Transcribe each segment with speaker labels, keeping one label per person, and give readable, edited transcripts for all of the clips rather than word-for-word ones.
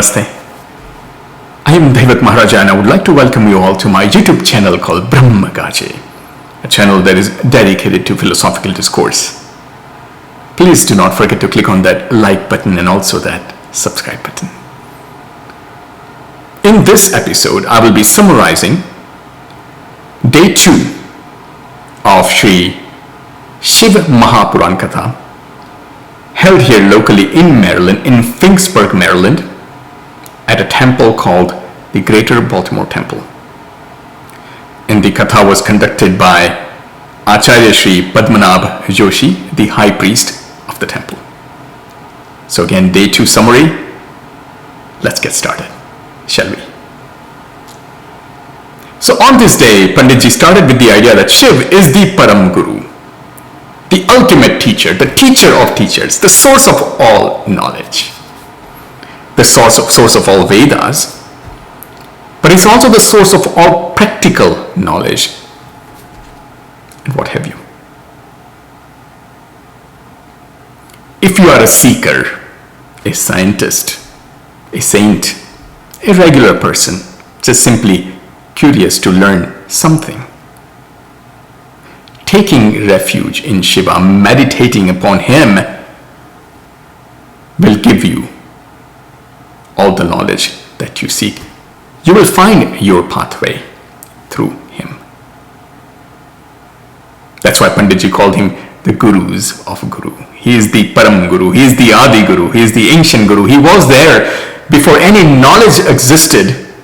Speaker 1: Namaste. I am Daivat Maharaja and I would like to welcome you all to my YouTube channel called Brahma Gaje, a channel that is dedicated to philosophical discourse. Please do not forget to click on that like button and also that subscribe button. In this episode, I will be summarizing day 2 of Shri Shiv Maha Puran Katha, held here locally in Maryland, in Finksburg, Maryland, at a temple called the Greater Baltimore Temple. And the Katha was conducted by Acharya Shri Padmanabh Joshi, the High Priest of the temple. So again, day 2 summary. Let's get started, shall we? So on this day, Panditji started with the idea that Shiv is the Param Guru, the ultimate teacher, the teacher of teachers, the source of all knowledge, the source of all Vedas, but it's also the source of all practical knowledge and what have you. If you are a seeker, a scientist, a saint, a regular person, just simply curious to learn something, taking refuge in Shiva, meditating upon him, will give you all the knowledge that you seek. You will find your pathway through him. That's why Panditji called him the Gurus of Guru. He is the Param Guru, he is the Adi Guru, he is the ancient Guru. He was there before any knowledge existed.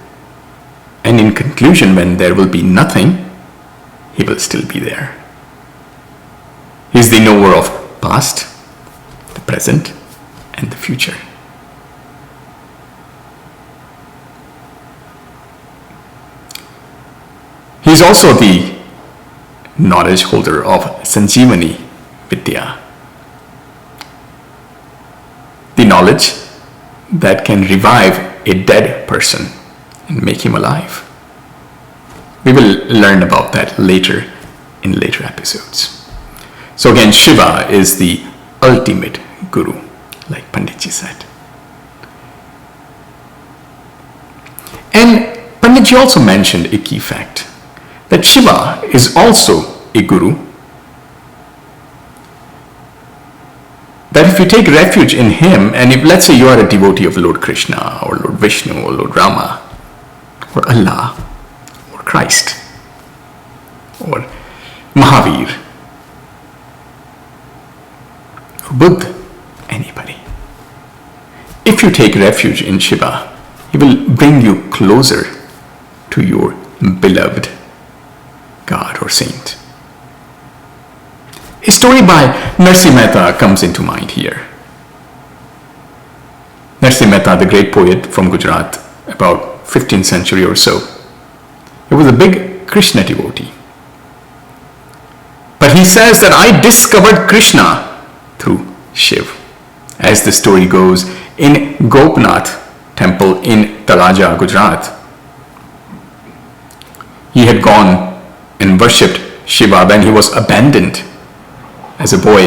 Speaker 1: And in conclusion, when there will be nothing, he will still be there. He is the knower of past, the present, and the future. He is also the knowledge holder of Sanjeevani Vidya, the knowledge that can revive a dead person and make him alive. We will learn about that later in later episodes. So again, Shiva is the ultimate Guru, like Panditji said. And Panditji also mentioned a key fact, that Shiva is also a Guru, that if you take refuge in him, and if let's say you are a devotee of Lord Krishna or Lord Vishnu or Lord Rama or Allah or Christ or Mahavir, Buddha, anybody. If you take refuge in Shiva, he will bring you closer to your beloved God or saint. A story by Narsi Mehta comes into mind here. Narsi Mehta, the great poet from Gujarat, about 15th century or so, he was a big Krishna devotee. But he says that I discovered Krishna through Shiv. As the story goes, in Gopnath temple in Talaja, Gujarat, he had gone and worshipped Shiva when he was abandoned as a boy,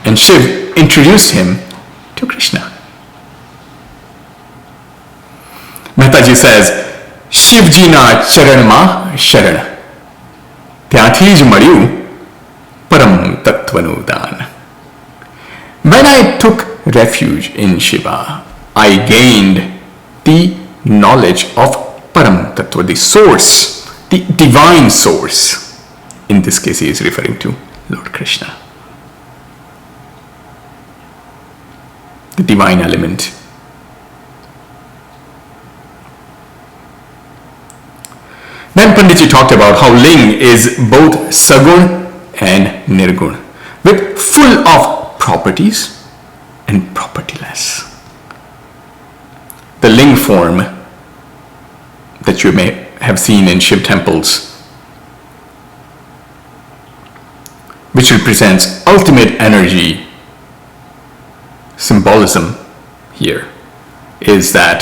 Speaker 1: and Shiv introduced him to Krishna. Mehtaji says, Shivji na charan ma sharan, ત્યાંથી જ મળ્યું પરમ તત્વનું દાન. When I took refuge in Shiva, I gained the knowledge of Param Tattva, the source, the divine source. In this case, he is referring to Lord Krishna, the divine element. Then Panditji talked about how Ling is both Sagun and Nirgun, with full of properties and propertyless. The Ling form that you may have seen in Shiv temples, which represents ultimate energy, symbolism here is that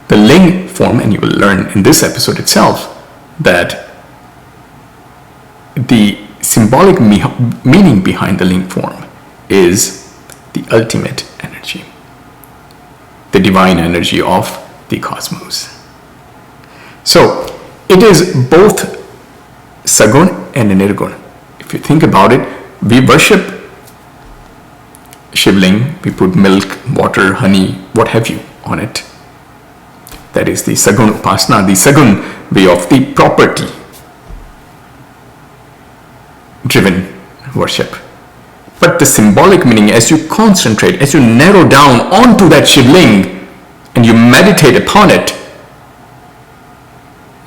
Speaker 1: the Ling form, and you will learn in this episode itself that the symbolic meaning behind the Ling form is the ultimate energy, the divine energy of the cosmos. So it is both Sagun and Nirgun. If you think about it, we worship Shiv Linga, we put milk, water, honey, what have you on it. That is the Sagun Upasana, the Sagun way of the property driven worship. But the symbolic meaning, as you concentrate, as you narrow down onto that Shiv Linga and you meditate upon it,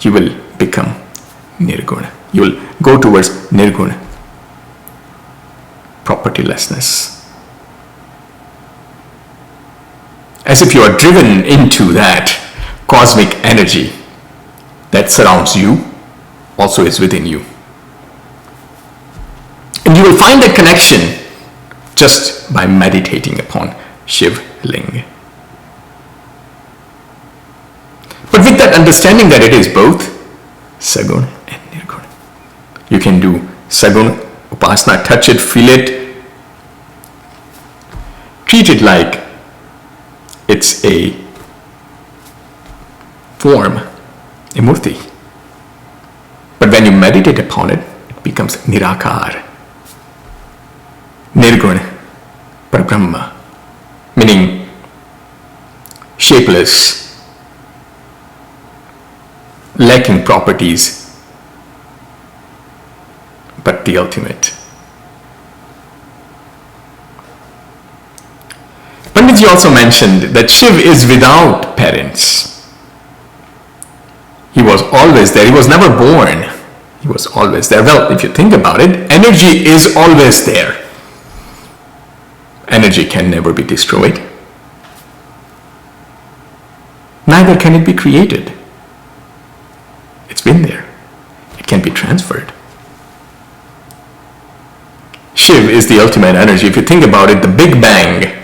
Speaker 1: you will become Nirguna. You will go towards Nirguna, propertylessness. As if you are driven into that cosmic energy that surrounds you, also is within you. And you will find that connection just by meditating upon Shiv Linga. But with that understanding that it is both Sagun and Nirgun. You can do Sagun Upasana, touch it, feel it, treat it like it's a form, a murti. But when you meditate upon it, it becomes Nirakar, Nirgun, Brahma, meaning shapeless, lacking properties, but the ultimate. Panditji also mentioned that Shiv is without parents. He was always there. He was never born. He was always there. Well, if you think about it, energy is always there. Energy can never be destroyed. Neither can it be created. It's been there. It can be transferred. Shiv is the ultimate energy. If you think about it, the Big Bang,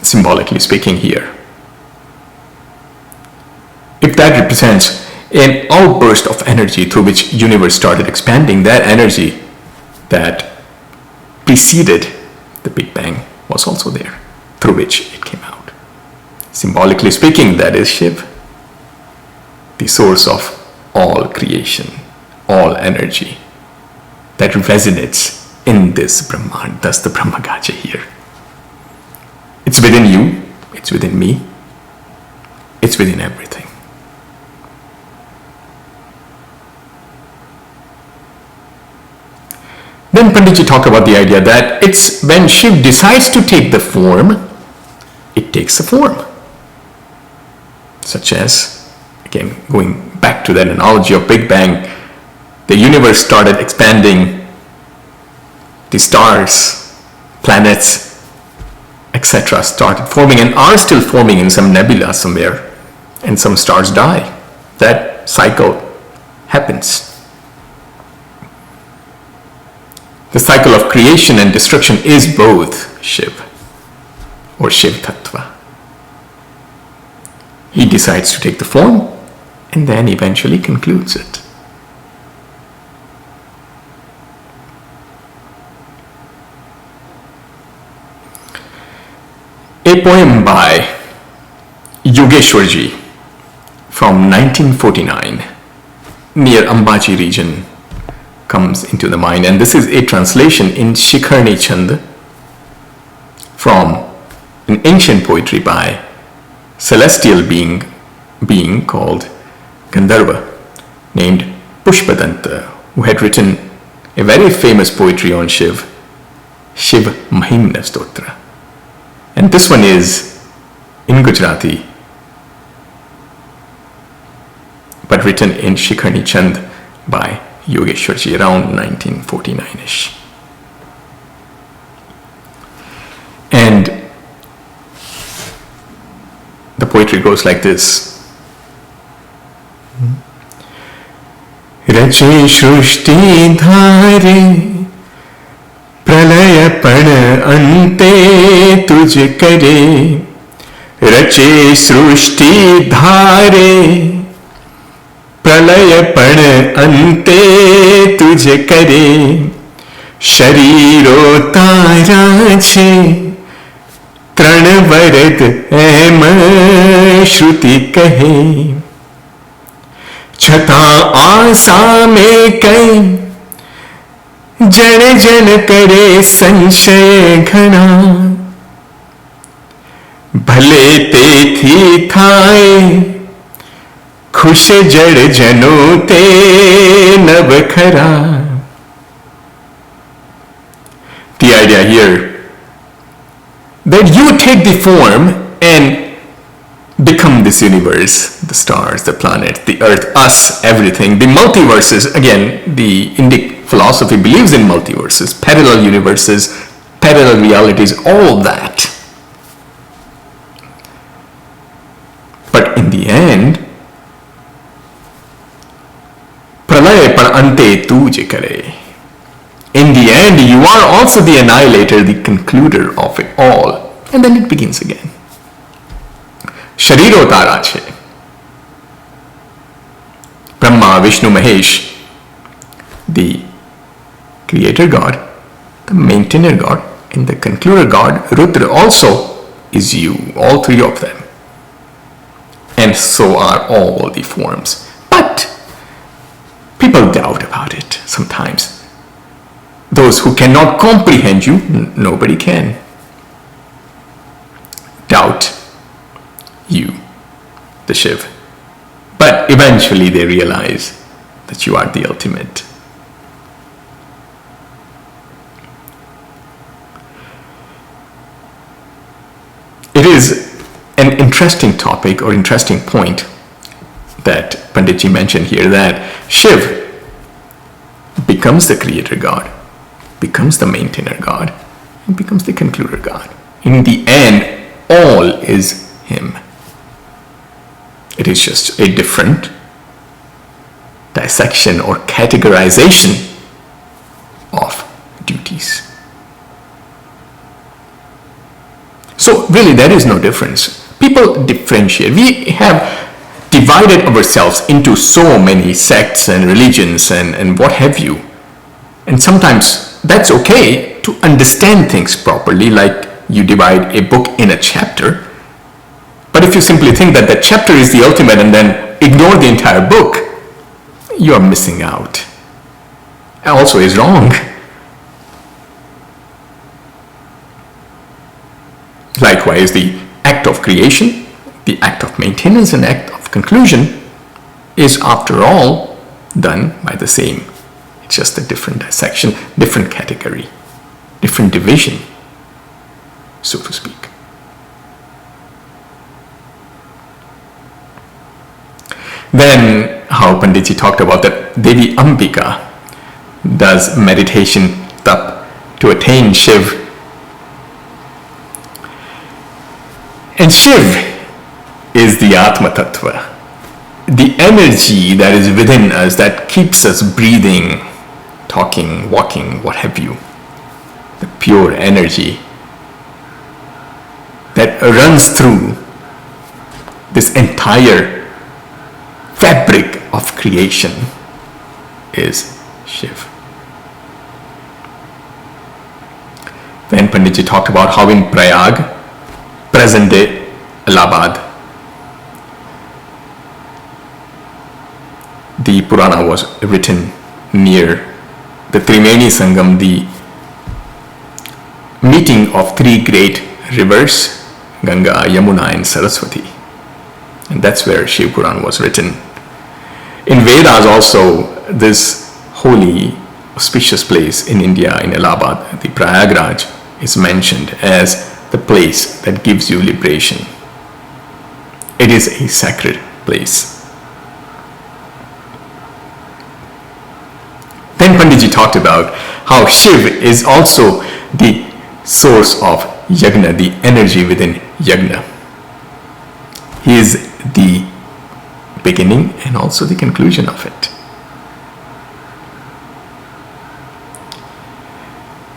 Speaker 1: symbolically speaking here, if that represents an outburst of energy through which universe started expanding, that energy that preceded the Big Bang was also there, through which it came out. Symbolically speaking, that is Shiv, the source of all creation, all energy that resonates in this Brahman, thus the Brahma Gaje here. It's within you, it's within me, it's within everything. Then Panditji talked about the idea that it's when Shiv decides to take the form, it takes a form. Such as, again, going back to that analogy of Big Bang, the universe started expanding, the stars, planets, etc. started forming and are still forming in some nebula somewhere, and some stars die. That cycle happens. The cycle of creation and destruction is both Shiv or Shiv Tattva. He decides to take the form and then eventually concludes it. A poem by Yogeshwarji from 1949 near Ambaji region comes into the mind, and this is a translation in Shikharni Chand from an ancient poetry by celestial being called Gandharva named Pushpadanta, who had written a very famous poetry on Shiv, Shiv Mahimna Stotra. And this one is in Gujarati, but written in Shikharni Chand by Yogeshwarji around 1949-ish. And the poetry goes like this. Rache Shrushti Dhare Pralaya Pan Ante Tuj Kare Rache Shrushti Dhare Pralaya Pan Ante Tuj Kare Shariro Tara Che तृण वरद M श्रुति कहे, छता आशा में कई जन जन करे संशय घना, भले ते थी थाए खुश जड़ जनो ते नव खरा. The idea here that you take the form and become this universe, the stars, the planets, the earth, us, everything, the multiverses. Again, the Indic philosophy believes in multiverses, parallel universes, parallel realities, all that. But in the end, pralay par ante tuj kare. In the end, you are also the annihilator, the concluder of it all. And then it begins again. Shariro tara che. Brahma, Vishnu, Mahesh, the creator God, the maintainer God, and the concluder God, Rudra, also is you, all three of them. And so are all the forms. But people doubt about it sometimes. Those who cannot comprehend you, nobody can doubt you, the Shiv. But eventually they realize that you are the ultimate. It is an interesting topic or interesting point that Panditji mentioned here, that Shiv becomes the creator God, becomes the maintainer God, and becomes the concluder God. In the end, all is Him. It is just a different dissection or categorization of duties. So really there is no difference. People differentiate. We have divided ourselves into so many sects and religions and what have you. And sometimes that's okay to understand things properly, like you divide a book in a chapter. But if you simply think that that chapter is the ultimate and then ignore the entire book, you are missing out. Also is wrong. Likewise, the act of creation, the act of maintenance, and act of conclusion is after all done by the same. It's just a different dissection, different category, different division, so to speak. Then how Panditji talked about that Devi Ambika does meditation tap to attain Shiv. And Shiv is the Atma Tattva, the energy that is within us that keeps us breathing, talking, walking, what have you. The pure energy that runs through this entire fabric of creation is Shiv. Then Panditji talked about how in Prayag, present day Allahabad, the Purana was written near the Trimeni Sangam, the meeting of three great rivers, Ganga, Yamuna and Saraswati. And that's where Shiv Puran was written. In Vedas also, this holy, auspicious place in India, in Allahabad, the Prayagraj, is mentioned as the place that gives you liberation. It is a sacred place. Then Panditji talked about how Shiv is also the source of Yajna, the energy within Yajna. He is the beginning and also the conclusion of it.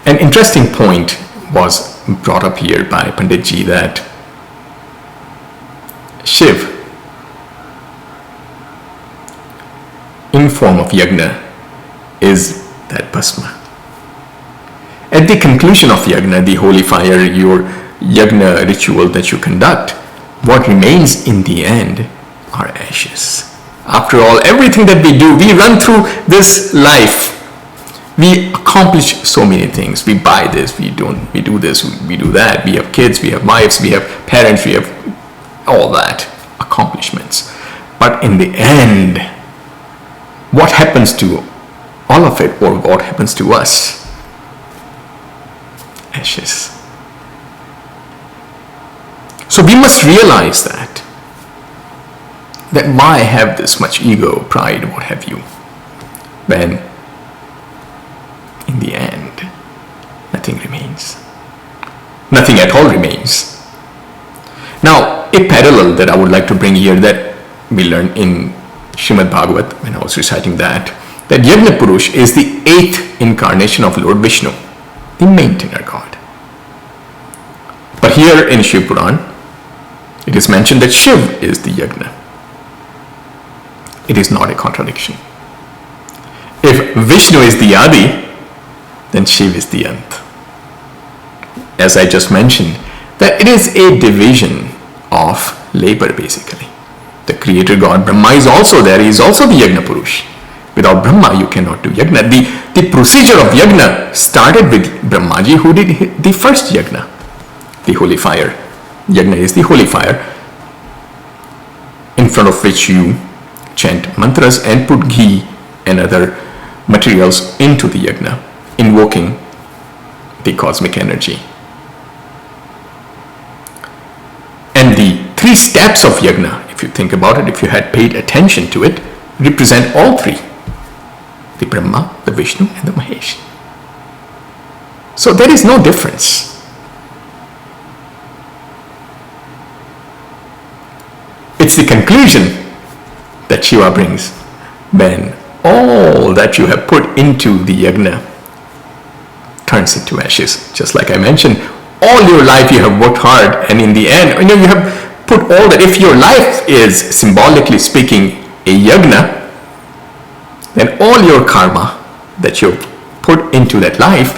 Speaker 1: An interesting point was brought up here by Panditji that Shiv, in form of Yajna, is that Bhasma. At the conclusion of Yajna, the holy fire, your Yajna ritual that you conduct, what remains in the end are ashes. After all, everything that we do, we run through this life. We accomplish so many things. We buy this, we do this, we do that. We have kids, we have wives, we have parents, we have all that accomplishments. But in the end, what happens to all of it, or what happens to us? Ashes. So we must realize that why have this much ego, pride, what have you, when in the end nothing remains. Nothing at all remains. Now, a parallel that I would like to bring here that we learned in Srimad Bhagavat when I was reciting that Yajna Purush is the 8th incarnation of Lord Vishnu, the maintainer God. But here in Shiv Puran, it is mentioned that Shiv is the Yajna. It is not a contradiction. If Vishnu is the Adi, then Shiv is the Ant. As I just mentioned, that it is a division of labor basically. The creator God Brahma is also there. He is also the Yajna Purush. Without Brahma, you cannot do Yajna. The procedure of Yajna started with Brahmaji, who did the first Yajna, the holy fire. Yajna is the holy fire in front of which you chant mantras and put ghee and other materials into the Yajna, invoking the cosmic energy. And the 3 steps of Yajna, if you think about it, if you had paid attention to it, represent all 3. The Brahma, the Vishnu and the Mahesh. So there is no difference. It's the conclusion that Shiva brings when all that you have put into the Yajna turns into ashes. Just like I mentioned, all your life you have worked hard, and in the end, you have put all that. If your life is, symbolically speaking, a Yajna, then all your karma that you put into that life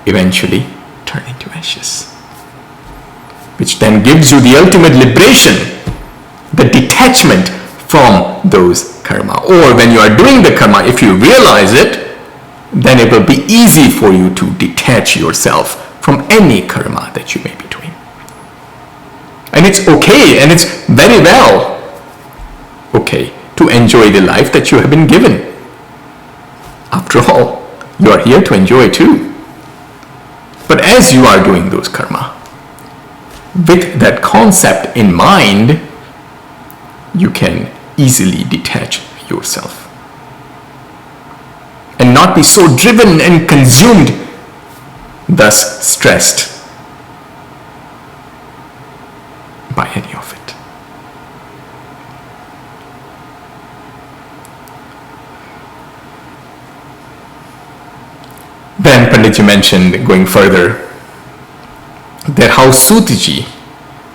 Speaker 1: eventually turn into ashes, which then gives you the ultimate liberation, the detachment from those karma. Or when you are doing the karma, if you realize it, then it will be easy for you to detach yourself from any karma that you may be doing. And it's okay, and it's very well okay to enjoy the life that you have been given. After all, you are here to enjoy too. But as you are doing those karma, with that concept in mind, you can easily detach yourself and not be so driven and consumed, thus stressed by any of it. Then Panditji mentioned, going further, that how Sutaji,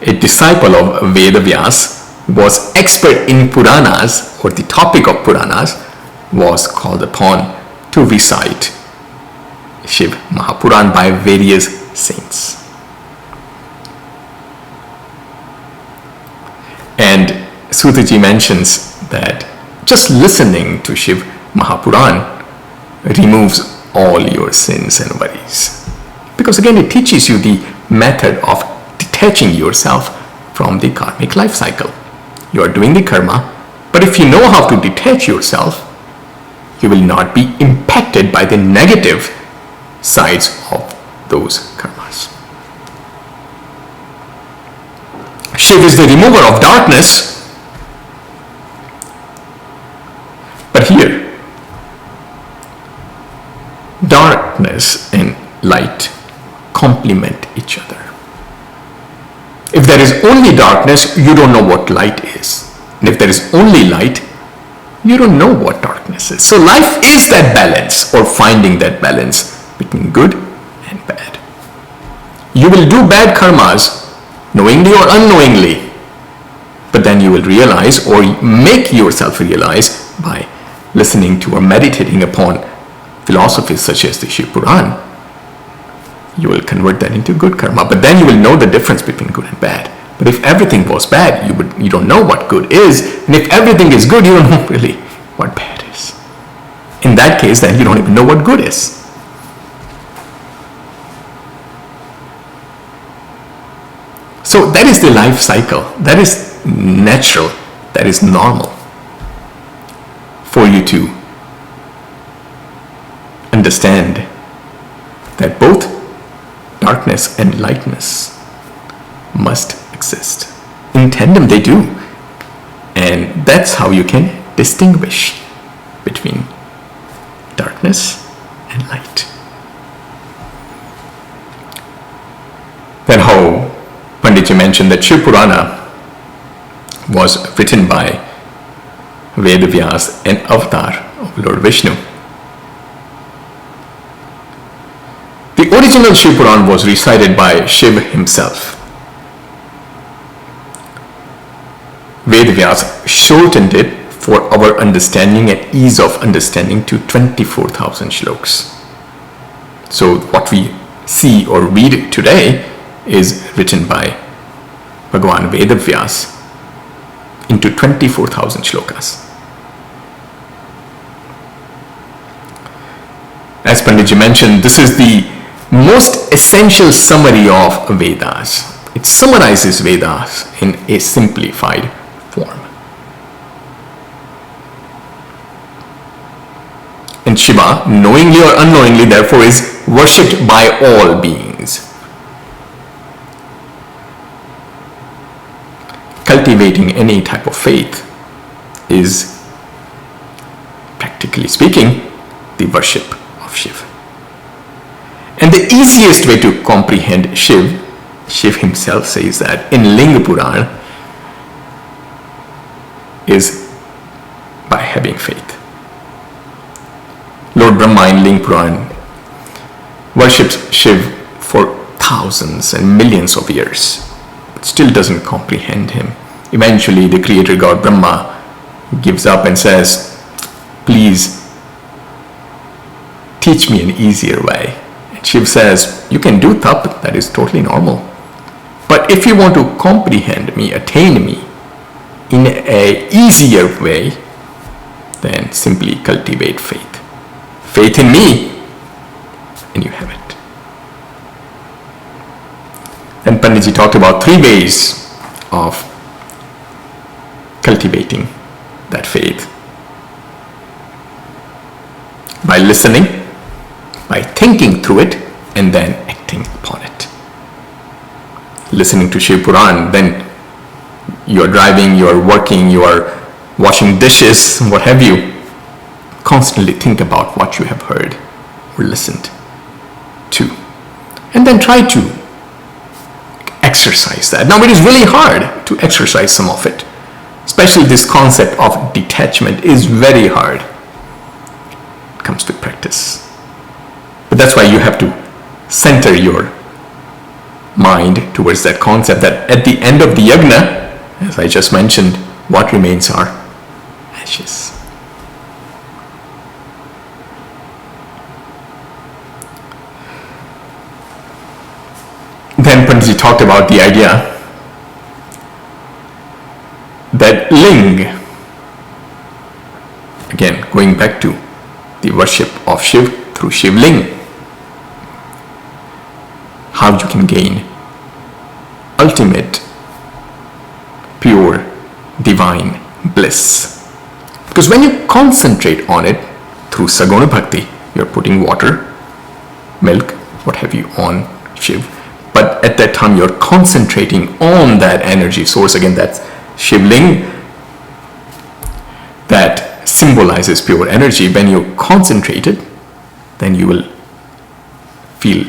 Speaker 1: a disciple of Veda Vyas, was expert in Puranas, or the topic of Puranas, was called upon to recite Shiv Maha Puran by various saints. And Sutaji mentions that just listening to Shiv Maha Puran removes all your sins and worries. Because again, it teaches you the method of detaching yourself from the karmic life cycle. You are doing the karma, but if you know how to detach yourself, you will not be impacted by the negative sides of those karmas. Shiv is the remover of darkness, but here, darkness and light complement each other. If there is only darkness, you don't know what light is. And if there is only light, you don't know what darkness is. So life is that balance, or finding that balance between good and bad. You will do bad karmas, knowingly or unknowingly, but then you will realize, or make yourself realize by listening to or meditating upon philosophies such as the Shiv Puran, you will convert that into good karma. But then you will know the difference between good and bad. But if everything was bad, you don't know what good is. And if everything is good, you don't know really what bad is. In that case, then you don't even know what good is. So that is the life cycle. That is natural. That is normal for you to understand that both darkness and lightness must exist. In tandem they do. And that's how you can distinguish between darkness and light. Then how Panditji mentioned that Shiv Purana was written by Ved Vyas, an avatar of Lord Vishnu. The original Shiv Puran was recited by Shiv himself. Ved Vyas shortened it for our understanding and ease of understanding to 24,000 shlokas. So what we see or read today is written by Bhagavan Ved Vyas into 24,000 shlokas. As Panditji mentioned, this is the most essential summary of Vedas. It summarizes Vedas in a simplified form. And Shiva, knowingly or unknowingly, therefore, is worshipped by all beings. Cultivating any type of faith is, practically speaking, the worship of Shiva. And the easiest way to comprehend Shiv, Shiv himself says that in Linga Puran, is by having faith. Lord Brahma in Linga Puran worships Shiv for thousands and millions of years, but still doesn't comprehend him. Eventually, the creator god Brahma gives up and says, please teach me an easier way. And Shiv says, you can do tap, that is totally normal. But if you want to comprehend me, attain me in an easier way, then simply cultivate faith. Faith in me, and you have it. Then Panditji talked about 3 ways of cultivating that faith. By listening, by thinking through it, and then acting upon it. Listening to Shiv Puran, then you are driving, you are working, you are washing dishes, what have you. Constantly think about what you have heard or listened to. And then try to exercise that. Now it is really hard to exercise some of it. Especially this concept of detachment is very hard. It comes to practice. But that's why you have to center your mind towards that concept that at the end of the Yajna, as I just mentioned, what remains are ashes. Then Panditji talked about the idea that Ling, again going back to the worship of Shiv through Shiv Linga, how you can gain ultimate, pure, divine bliss. Because when you concentrate on it through Saguna Bhakti, you're putting water, milk, what have you on Shiv. But at that time you're concentrating on that energy source, again that's Shiv Linga, that symbolizes pure energy. When you concentrate it, then you will feel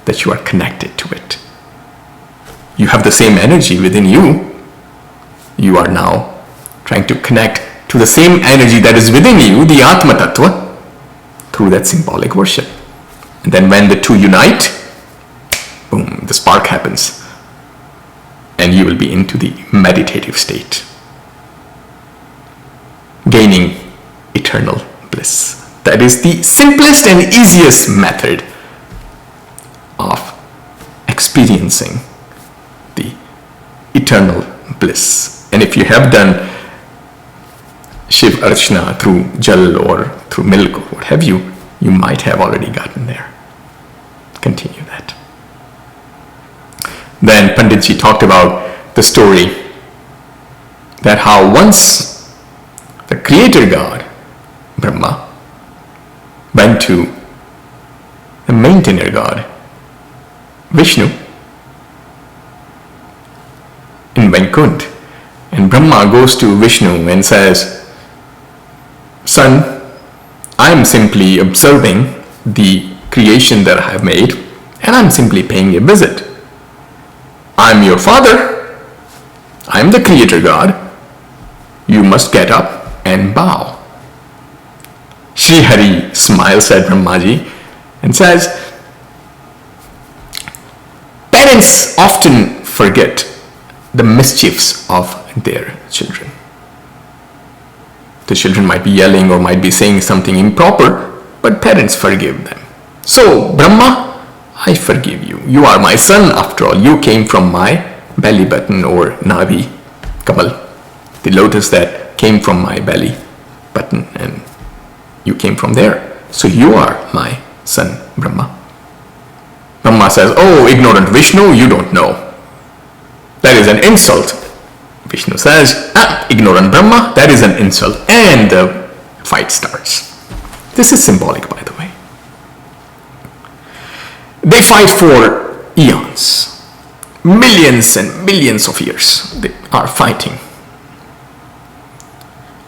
Speaker 1: that you are connected to it. You have the same energy within you. You are now trying to connect to the same energy that is within you, the Atma Tattva, through that symbolic worship. And then when the two unite, boom, the spark happens. And you will be into the meditative state, gaining eternal bliss. That is the simplest and easiest method of experiencing the eternal bliss. And if you have done Shiv Archana through jal or through milk or what have you, you might have already gotten there. Continue that. Then Panditji talked about the story that how once the creator God, Brahma, went to the maintainer God, Vishnu, in Vaikuntha. And Brahma goes to Vishnu and says, Son, I am simply observing the creation that I have made, and I'm simply paying a visit. I'm your father. I'm the creator God. You must get up and bow. Sri Hari smiles at Brahmaji and says, parents often forget the mischiefs of their children. The children might be yelling or might be saying something improper, but parents forgive them. So, Brahma, I forgive you. You are my son after all. You came from my belly button or Navi, Kamal, the lotus that came from my belly button, and you came from there. So you are my son, Brahma. Brahma says, oh, ignorant Vishnu, you don't know. That is an insult. Vishnu says, ignorant Brahma, that is an insult. And the fight starts. This is symbolic, by the way. They fight for eons. Millions and millions of years they are fighting.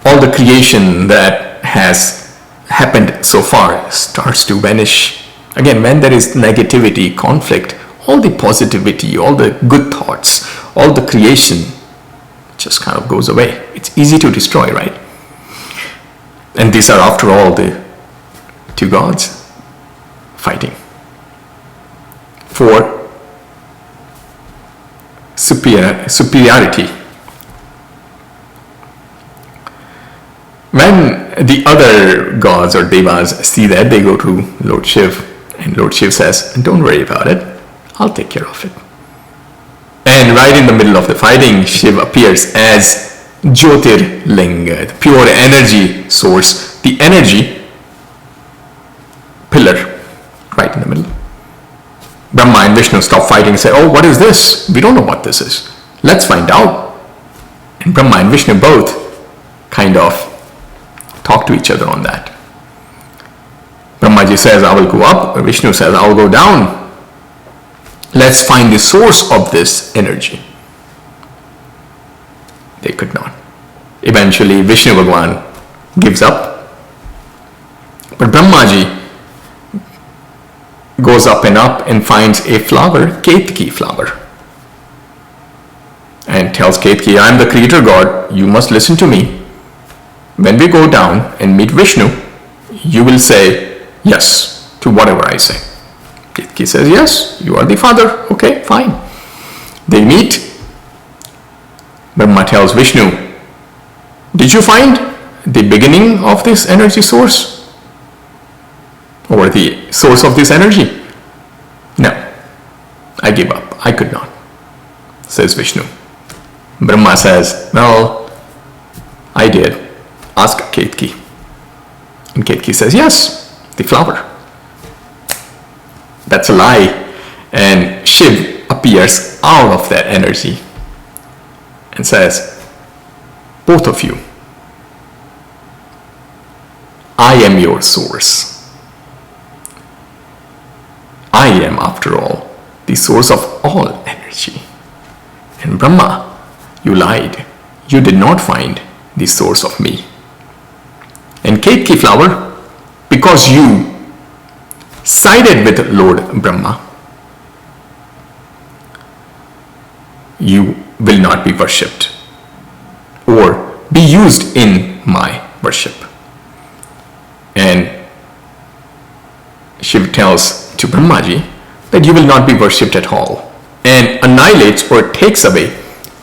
Speaker 1: All the creation that has happened so far starts to vanish. Again, when there is negativity, conflict, all the positivity, all the good thoughts, all the creation just kind of goes away. It's easy to destroy, right? And these are, after all, the two gods fighting for superiority. When the other gods or devas see that, they go to Lord Shiv, and Lord Shiv says, don't worry about it, I'll take care of it. And right in the middle of the fighting, Shiv appears as Joytir Linga, the pure energy source, the energy pillar, right in the middle. Brahma and Vishnu stop fighting and say, oh, what is this? We don't know what this is. Let's find out. And Brahma and Vishnu both kind of talk to each other on that. Brahmaji says, I will go up. Vishnu says, I will go down. Let's find the source of this energy. They could not. Eventually, Vishnu Bhagwan gives up. But Brahmaji goes up and finds a flower, Ketki flower. And tells Ketki, I am the creator God, you must listen to me. When we go down and meet Vishnu, you will say yes to whatever I say. Ketki says, yes, you are the father. Okay, fine. They meet. Brahma tells Vishnu, did you find the beginning of this energy source? Or the source of this energy? No, I give up. I could not, says Vishnu. Brahma says, well, I did. Ask Ketki. And Ketki says, yes, the flower. That's a lie. And Shiv appears out of that energy and says, both of you, I am your source. I am, after all, the source of all energy. And Brahma, you lied. You did not find the source of me. And Ketki flower, because you sided with Lord Brahma, you will not be worshipped or be used in my worship. And Shiv tells to Brahmaji that you will not be worshipped at all, and annihilates or takes away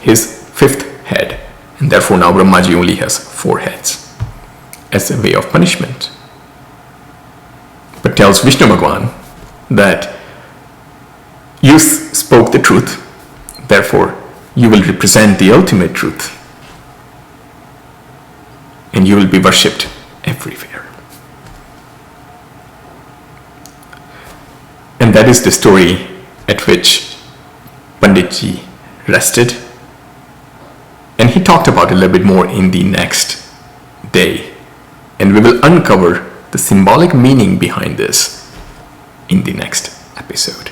Speaker 1: his fifth head. And therefore now Brahmaji only has 4 heads as a way of punishment. But tells Vishnu Bhagwan that you spoke spoke the truth. Therefore, you will represent the ultimate truth. And you will be worshipped everywhere. And that is the story at which Panditji rested. And he talked about it a little bit more in the next day. And we will uncover the symbolic meaning behind this in the next episode.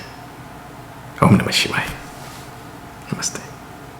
Speaker 1: Om Namah Shivaya. Namaste.